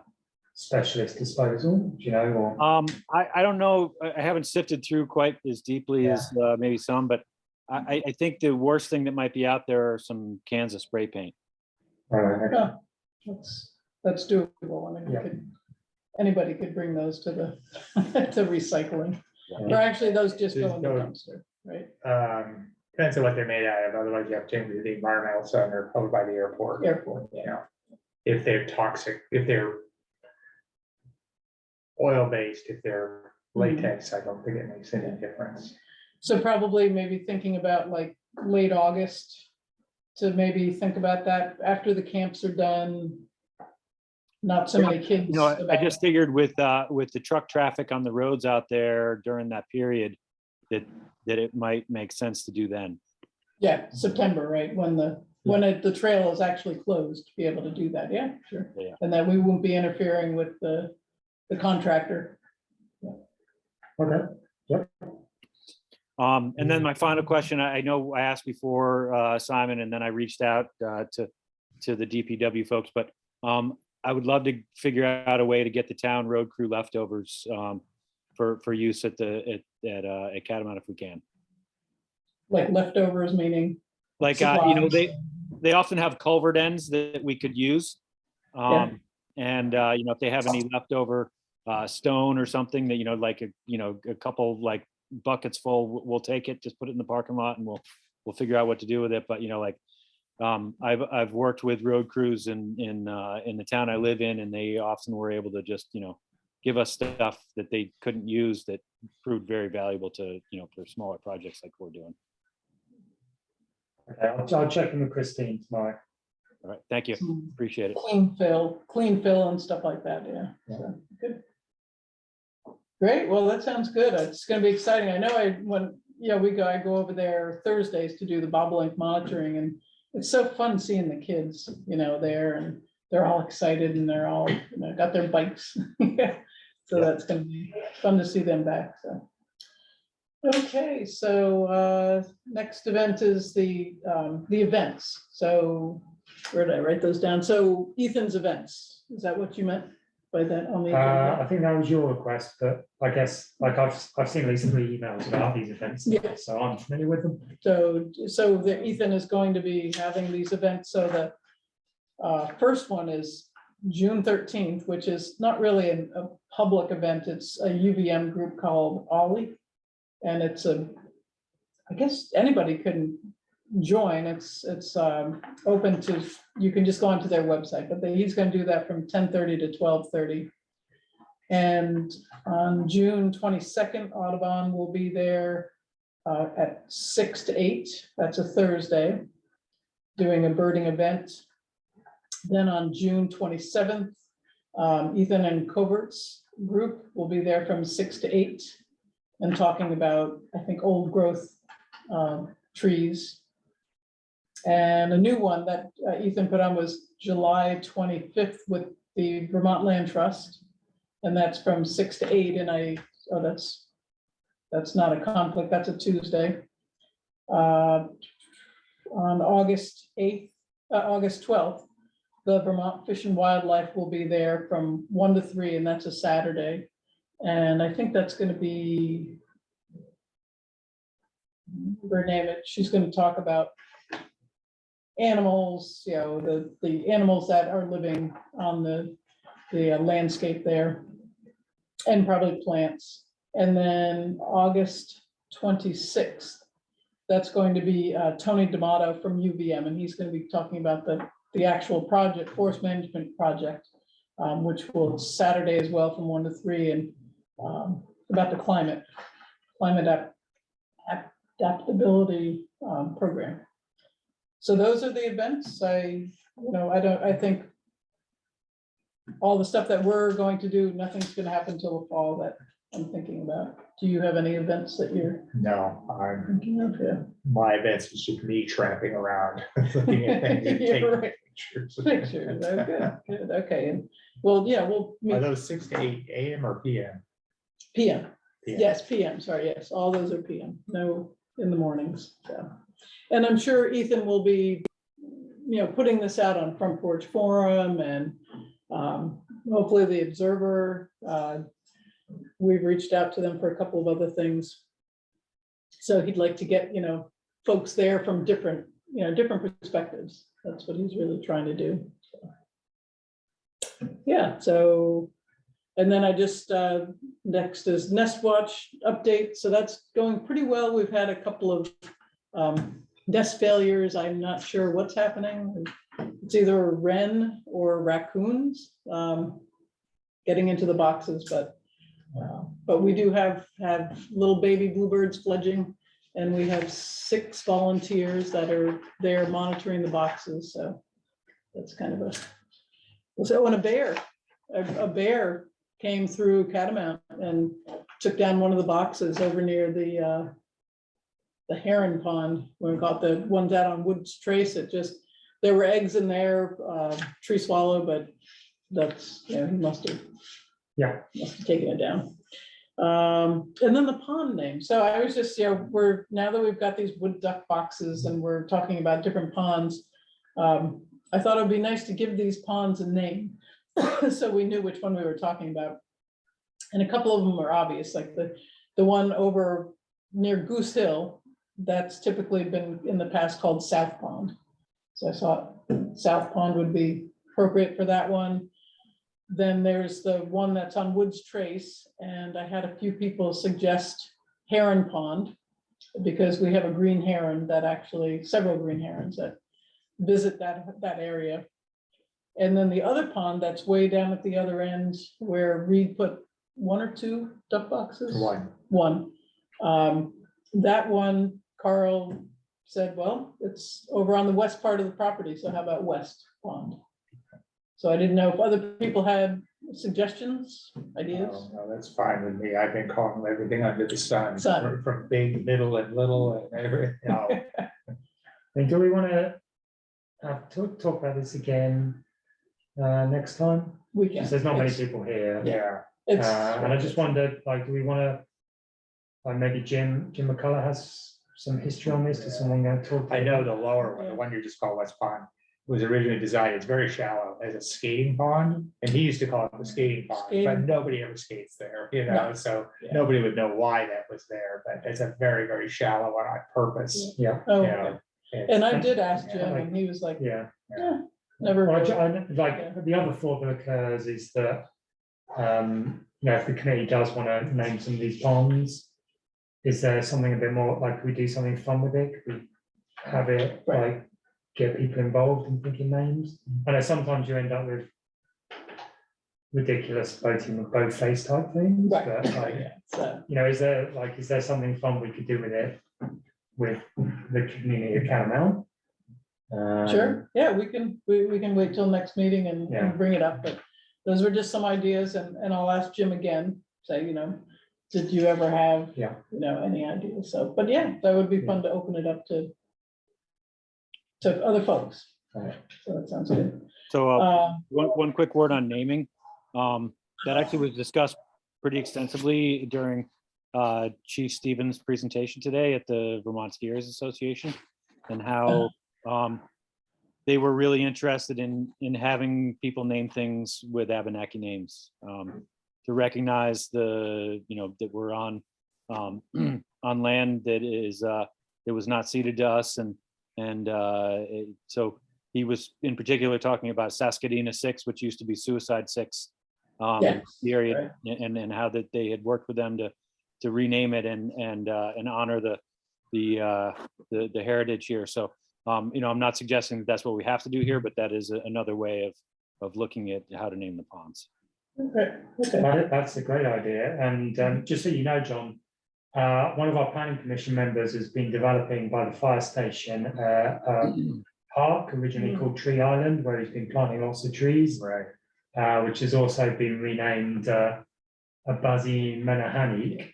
specialist disposal, do you know, or? I don't know, I haven't sifted through quite as deeply as maybe some, but I think the worst thing that might be out there are some cans of spray paint. Okay. Yeah, that's doable. I mean, we Yeah. anybody could bring those to the, to recycling. Yeah. Or actually, those just go in the Those dumpster, right? Depends on what they're made out of, otherwise you have to do the environmental center over by the airport. Airport, You know, if they're toxic, if they're oil-based, if they're latex, I don't think it makes any difference. So probably maybe thinking about like late August to maybe think about that after the camps are done. Not so many kids. You know, I about- just figured with the truck traffic on the roads out there during that period, that it might make sense to do then. Yeah, September, right, when the trail is actually closed, to be able to do that, yeah, sure. Yeah. And that we won't be interfering with the contractor. Okay. And then my final question, I know I asked before, Simon, and then I reached out to the DPW folks, but I would love to figure out a way to get the town road crew leftovers for use at Catamount if we can. Like leftovers, meaning, Like, you know, supplies. they often have culvert ends that we could use. Yeah. And, you know, if they have any leftover stone or something that, you know, like, a couple like buckets full, we'll take it, just put it in the parking lot and we'll figure out what to do with it. But, you know, like, I've worked with road crews in the town I live in, and they often were able to just, you know, give us stuff that they couldn't use that proved very valuable to, you know, for smaller projects like we're doing. Okay, I'll check in with Christine tomorrow. All right, thank you, some appreciate it. clean fill and stuff like that, yeah. So, good. Great, well, that sounds good. It's gonna be exciting. I know I go over there Thursdays to do the bobolink monitoring, and it's so fun seeing the kids, you know, there, and they're all excited and they're all, you know, got their bikes. So that's gonna be fun to see them back, so. Okay, so next event is the events. So where did I write those down? So Ethan's events, is that what you meant by that on the agenda? I think that was your request, but I guess like I've seen at least 3 emails about these events, Yeah. so I'm familiar with them. So the Ethan is going to be having these events. So the first one is June 13th, which is not really a public event. It's a UVM group called Ollie. And it's I guess anybody can join. It's open to, you can just go onto their website, but he's going to do that from 10:30 to 12:30. And on June 22nd, Audubon will be there at 6 to 8. That's a Thursday, doing a birding event. Then on June 27th, Ethan and Covert's group will be there from 6 to 8 and talking about, I think, old growth trees. And a new one that Ethan put on was July 25th with the Vermont Land Trust. And that's from 6 to 8. And that's not a conflict, that's a Tuesday. On August 12th, the Vermont Fish and Wildlife will be there from 1 to 3, and that's a Saturday. And I think that's going to be, her name it, she's going to talk about animals, you know, the animals that are living on the landscape there, and probably plants. And then August 26th, that's going to be Tony D'Amato from UVM, and he's going to be talking about the actual project, forest management project, which will Saturday as well from 1 to 3, and about the climate adaptability program. So those are the events. I think all the stuff that we're going to do, nothing's going to happen till the fall that I'm thinking about. Do you have any events that you're No, thinking of? Yeah. my events is just me tramping around. Looking at things and You're taking right. pictures. Pictures. Oh, good. Okay. And well, yeah, we'll Are meet those 6 to 8 AM or PM? PM. PM. Yes, PM. Sorry. Yes, all those are PM. No, in the mornings. So, and I'm sure Ethan will be, putting this out on Front Porch Forum and hopefully the Observer. We've reached out to them for a couple of other things. So he'd like to get, folks there from different perspectives. That's what he's really trying to do. Yeah, so, and then I just, next is Nest Watch update. So that's going pretty well. We've had a couple of nest failures. I'm not sure what's happening. It's either a wren or raccoons getting into the boxes, but we do have little baby bluebirds fledging, and we have 6 volunteers that are there monitoring the boxes. So that's kind of a, so, and a bear came through Catamount and took down one of the boxes over near the heron pond. When we got the ones out on Woods Trace, there were eggs in there, tree swallow, but that's, he must have taken it down. And then the pond name. So I was just, now that we've got these wood duck boxes and we're talking about different ponds, I thought it would be nice to give these ponds a name so we knew which one we were talking about. And a couple of them are obvious, like the one over near Goose Hill, that's typically been in the past called South Pond. So I thought South Pond would be appropriate for that one. Then there's the one that's on Woods Trace, and I had a few people suggest Heron Pond, because we have a green heron that several green herons that visit that area. And then the other pond that's way down at the other end, where Reed put 1 or 2 duck boxes. One. That one, Carl said, well, it's over on the west part of the property, so how about West Pond? So I didn't know if other people had suggestions, ideas. No, that's fine with me. I've been calling everything under the sun, from big, middle, and little, and everything. No. And do we want to talk about this again next time? We can. Because there's not many people here. Yeah. And I just wondered, do we want to, maybe Jim McCullough has some history on this, to something talk. I know the lower one, the one you just called West Pond, was originally designed, it's very shallow, as a skating pond, and he used to call it the skating pond, but nobody ever skates there, No. so nobody would know why that was there, but it's a very, very shallow one on purpose. Yeah. Oh, You know, and I did ask Jim, and he was like, Yeah. never. Well, the other thought that occurs is that, if the committee does want to name some of these ponds, is there something a bit more, we do something fun with it? Could we have it, get people involved in thinking names? I know sometimes you end up with ridiculous voting with both face type things, Right. but is there something fun we could do with it, with the community of Catamount? Sure, yeah, we can wait till next meeting and bring it up, but those were just some ideas, and I'll ask Jim again, say, did you ever have, any ideas? So, but yeah, that would be fun to open it up to other folks. Right. So that sounds good. So one quick word on naming. That actually was discussed pretty extensively during Chief Stevens' presentation today at the Vermont Skiers Association, and how they were really interested in having people name things with Abenaki names, to recognize that we're on on land that is that was not ceded to us, so he was in particular talking about Saskadina 6, which used to be Suicide 6, the area, right. and how that they had worked with them to rename it and honor the heritage here. So I'm not suggesting that that's what we have to do here, but that is another way of looking at how to name the ponds. Okay. That's a great idea. And just so you know, John, one of our planning commission members has been developing by the fire station a park originally called Tree Island, where he's been planting lots of trees, right? Which has also been renamed a Buzzy Menahani,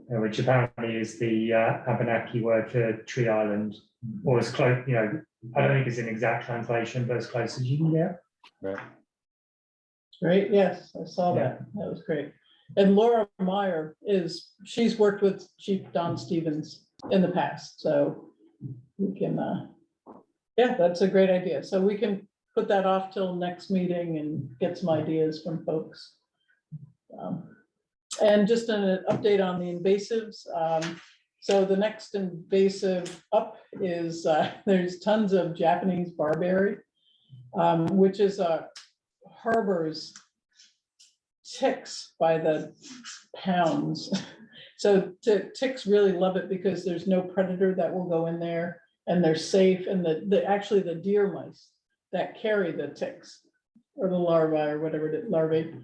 which apparently is the Abenaki word for Tree Island, or as close, I don't think it's an exact translation, but as close as you can get. Right. Great, yes, I saw that. That was great. And Laura Meyer she's worked with Chief Don Stevens in the past, so we can Yeah, that's a great idea. So we can put that off till next meeting and get some ideas from folks. And just an update on the invasives. So the next invasive up is, there's tons of Japanese barberry, which is harbors ticks by the pounds. So ticks really love it because there's no predator that will go in there and they're safe. And actually the deer mice that carry the ticks or the larvae or whatever, larvae,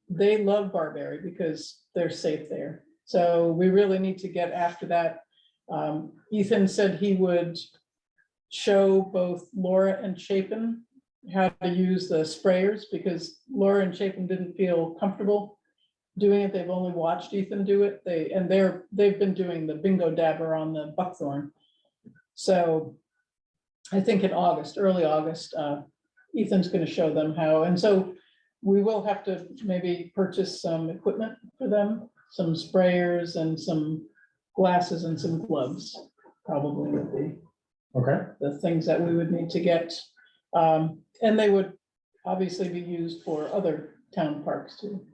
they love barberry because they're safe there. So we really need to get after that. Ethan said he would show both Laura and Chapin how to use the sprayers because Laura and Chapin didn't feel comfortable doing it. They've only watched Ethan do it. They've been doing the bingo dabber on the buckthorn. So I think in August, early August, Ethan's going to show them how. And so we will have to maybe purchase some equipment for them, some sprayers and some glasses and some gloves, probably would be Okay. the things that we would need to get. And they would obviously be used for other town parks too.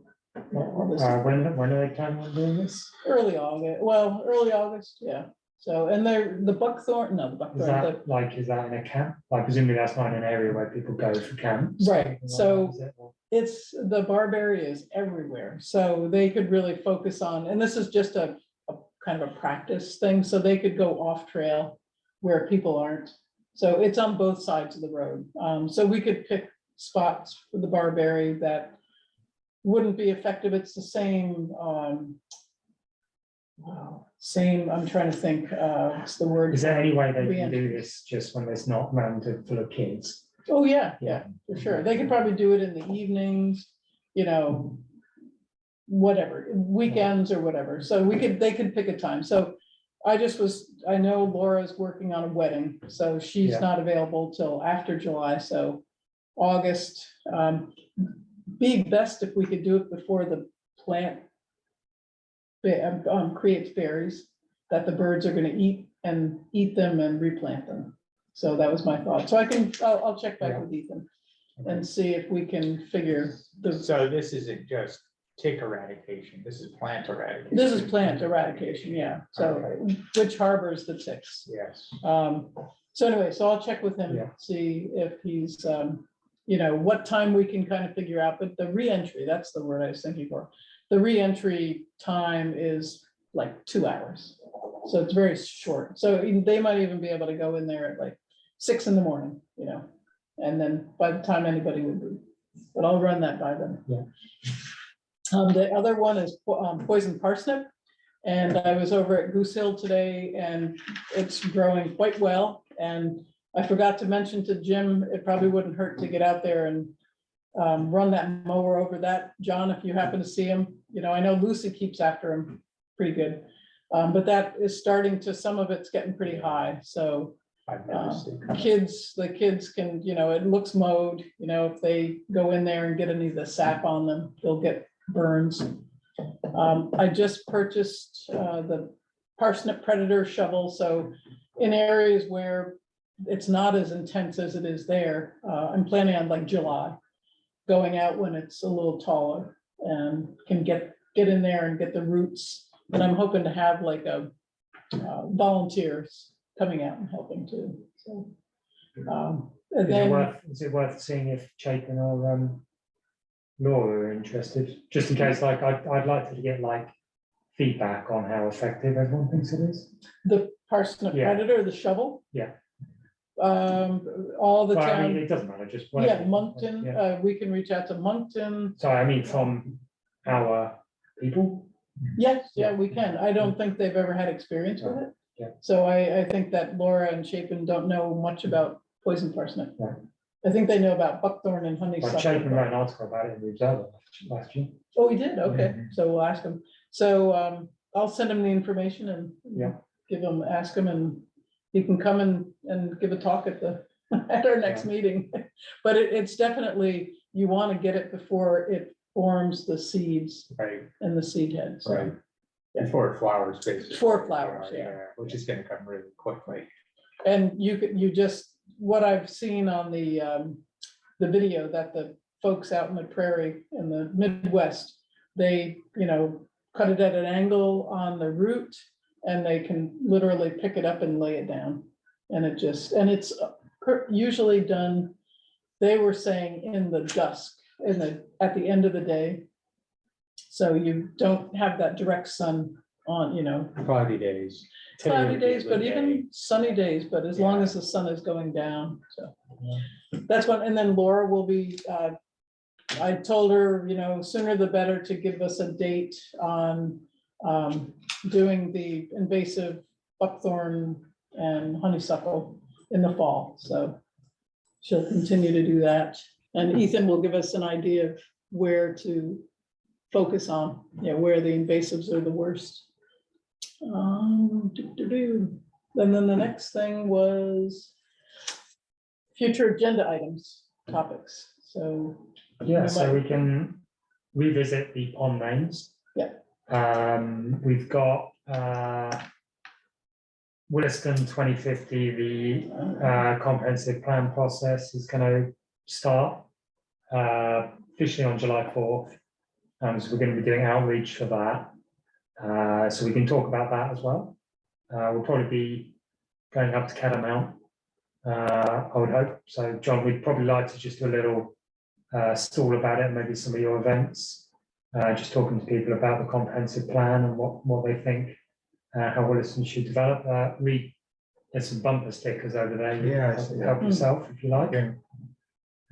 When are they planning on doing this? Early August, yeah. So, and they're the buckthorn, no, the Is buckthorn, is that in a camp? Like presumably that's not an area where people go for camps. Right, Something like so- that, is it? Or- it's, the barberry is everywhere. So they could really focus on, and this is just a kind of a practice thing, so they could go off trail where people aren't. So it's on both sides of the road. So we could pick spots for the barberry that wouldn't be effective. It's the same, I'm trying to think, what's the word? Is there any way they can Re-entry. do this just when it's not rounded full of kids? Oh, yeah, for sure. They could probably do it in the evenings, whatever, weekends or whatever. So they could pick a time. So I know Laura's working on a wedding, so she's Yeah. not available till after July, so August. Be best if we could do it before the plant creates berries that the birds are gonna eat them and replant them. So that was my thought. So I'll check back Yeah. with Ethan Okay. and see if we can figure So this isn't just tick eradication, this is plant eradication. this is plant eradication, yeah. So which harbors the ticks. Yes. So anyway, so I'll check with him, Yeah. see if he's, what time we can kind of figure out, but the reentry, that's the word I was thinking for. The reentry time is like 2 hours. So it's very short. So they might even be able to go in there at like 6 a.m, and then by the time anybody would be, but I'll run that by them. Yeah. The other one is poison parsnip. And I was over at Goose Hill today and it's growing quite well. And I forgot to mention to Jim, it probably wouldn't hurt to get out there and run that mower over that. John, if you happen to see him, I know Lucy keeps after him pretty good. But that is starting to, some of it's getting pretty high. So I've noticed it. the kids can, it looks mowed, if they go in there and get any of the sap on them, they'll get burns. I just purchased the parsnip predator shovel. So in areas where it's not as intense as it is there, I'm planning on like July, going out when it's a little taller and can get in there and get the roots. And I'm hoping to have like volunteers coming out and helping too. So, and then, Is it worth seeing if Chapin or Laura are interested? Just in case, like, I'd like to get like feedback on how effective everyone thinks it is. the parsnip Yeah. predator, the shovel. Yeah. All the Well, I mean, town, it doesn't matter, just. yeah, whatever. Moncton, Yeah. we can reach out to Moncton. Sorry, I mean, from our people. Yes, yeah, we can. I don't think they've ever had experience with it. Yeah. So I think that Laura and Chapin don't know much about poison parsnip. Yeah. I think they know about buckthorn and Like honeysuckle. Chapin wrote an article about it in the Observer last year. Oh, we did, okay, Mhm. so we'll ask him. So I'll send him the information and Yeah. ask him, and he can come and give a talk at at our next Yeah. meeting. But it's definitely, you want to get it before it forms the seeds Right, and the seed head, so. right. Before it flowers, basically. Before it flowers, yeah. Which is gonna come really quickly. And you just what I've seen on the video that the folks out in the prairie in the Midwest, they, cut it at an angle on the root and they can literally pick it up and lay it down. And it's usually done, they were saying in the dusk, at the end of the day. So you don't have that direct sun on, Cloudy days. cloudy days, but Typically, even sunny days, but as long as the sun is going down, so. That's what, and then Laura will be, I told her, sooner the better to give us a date on doing the invasive buckthorn and honeysuckle in the fall, so she'll continue to do that. And Ethan will give us an idea of where to focus on, where the invasives are the worst. And then the next thing was future agenda items, topics, so. Yeah, so we can revisit the pond names. Yeah. We've got Williston 2050, the comprehensive plan process is going to start officially on July 4th. So we're going to be doing outreach for that. So we can talk about that as well. We'll probably be going up to Catamount, I would hope. So John, we'd probably like to just do a little stall about it, maybe some of your events, just talking to people about the comprehensive plan and what they think, how Williston should develop. There's some bumper stickers over there. You Yeah, I can see help that. yourself if you like. Yeah.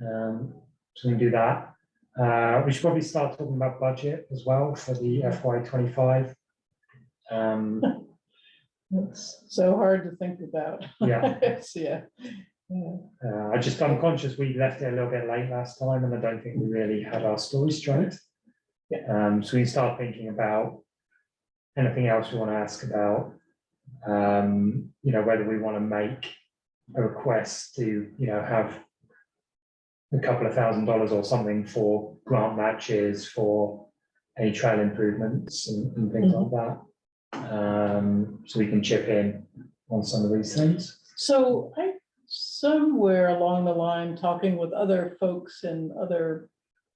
So we can do that. We should probably start talking about budget as well for the FY25. It's so hard to think about. Yeah. Yeah. I'm conscious we left it a little bit late last time, and I don't think we really had our story straight. Yeah. So we start thinking about anything else we want to ask about. Whether we want to make a request to, have a couple of $1,000s or something for grant matches for any trail improvements and things like that. So we can chip in on some of these things. So I, somewhere along the line, talking with other folks in other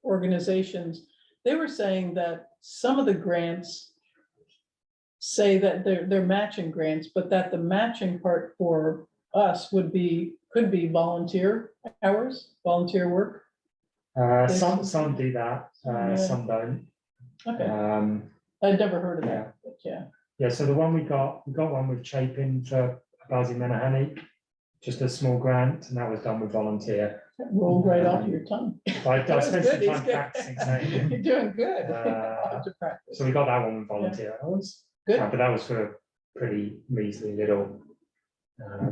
organizations, they were saying that some of the grants say that they're matching grants, but that the matching part for us could be volunteer hours, volunteer work. Some do that, some don't. Okay, I'd never heard of that, but yeah. Yeah, so the one we got one with Chapin for Bazi Menahani, just a small grant, and that was done with volunteer. That rolled right off your tongue. I That was spent good, some he's time good. practicing saying it. You're doing good. Uh, Have to practice. So we got that one with volunteer hours. Good. But that was for a pretty measly little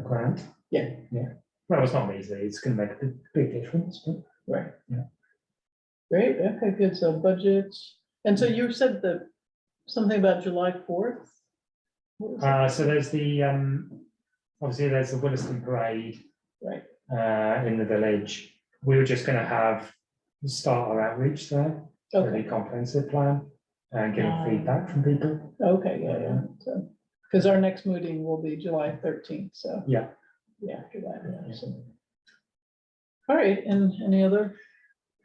grant. Yeah. Yeah. Well, it's not measly, it's gonna make a big difference, but Right. Yeah. Great, okay, good, so budget, and so you said something about July 4th? so there's the obviously there's the Williston Parade Right, in the village. We were just gonna start our outreach there, for the okay, comprehensive plan and getting feedback from people. okay, yeah, so, because our next meeting will be July 13th, so. Yeah. Yeah, after that, yeah, so. All right, and any other?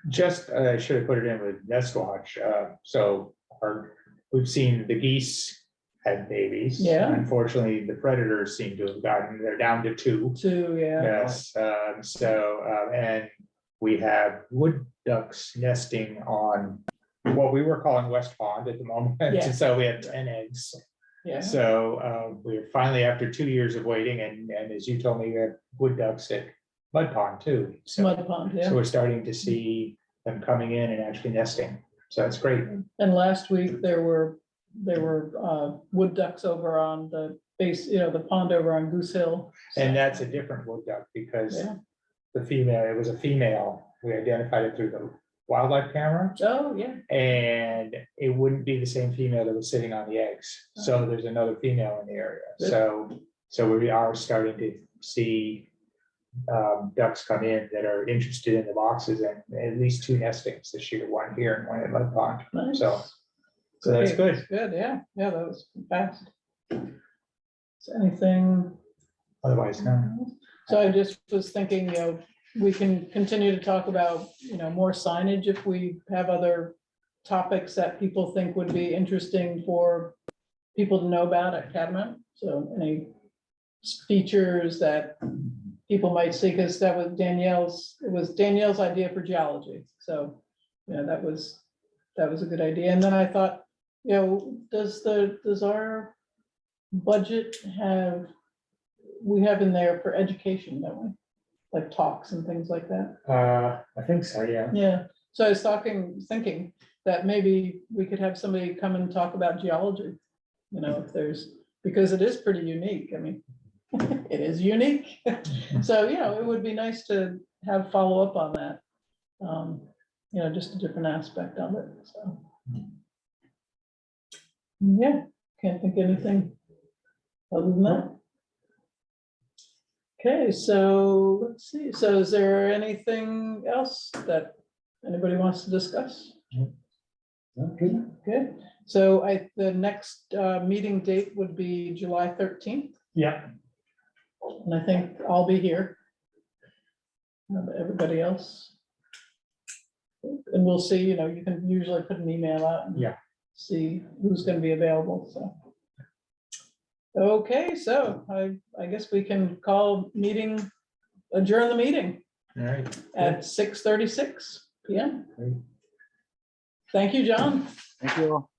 Just, I should have put it in with Nest Watch. So we've seen the geese had babies. Yeah. Unfortunately, the predators seem to have they're down to 2. Two, yeah, Yes, and we have wood ducks nesting on what we were calling West Pond at the moment. Yeah. So we had 10 eggs. yeah, So we're finally, after 2 years of waiting, and as you told me, we have wood ducks at Mud Pond too. So, Mud Pond, so yeah, we're starting to see them coming in and actually nesting. So that's great. and last week there were wood ducks over on the base, the pond over on Goose Hill. And that's a different wood duck because Yeah. it was a female. We identified it through the wildlife camera. Oh, yeah, And it wouldn't be the same female that was sitting on the eggs. So there's another female in the area. Good. So we are starting to see ducks come in that are interested in the boxes, and at least 2 nestings this year, one here and one at Mud Pond. nice. So that's Great, good. Good, yeah, that was fast. Is anything? Otherwise, no. So I just was thinking, we can continue to talk about, more signage if we have other topics that people think would be interesting for people to know about at Catamount. So any features that people might see, because it was Danielle's idea for geology. So, that was a good idea. And then I thought, does our budget we have in there for education, don't we? Like talks and things like that. I think so, yeah. Yeah, so I was thinking that maybe we could have somebody come and talk about geology. Because it is pretty unique. I mean, it is unique. So, it would be nice to have follow-up on that. Just a different aspect of it, so. Yeah, can't think of anything other than that. Okay, so let's see. So is there anything else that anybody wants to discuss? Okay. Good. So the next meeting date would be July 13th, Yeah, and I think I'll be here. But everybody else. And we'll see, you can usually put an email out and Yeah. see who's going to be available, so. Okay, so I guess we can adjourn the meeting All right. at 6:36 PM. Great. Thank you, John. Thank you all.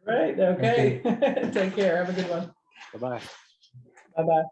Right, okay. Take care. Have a good one. Bye-bye. Bye-bye.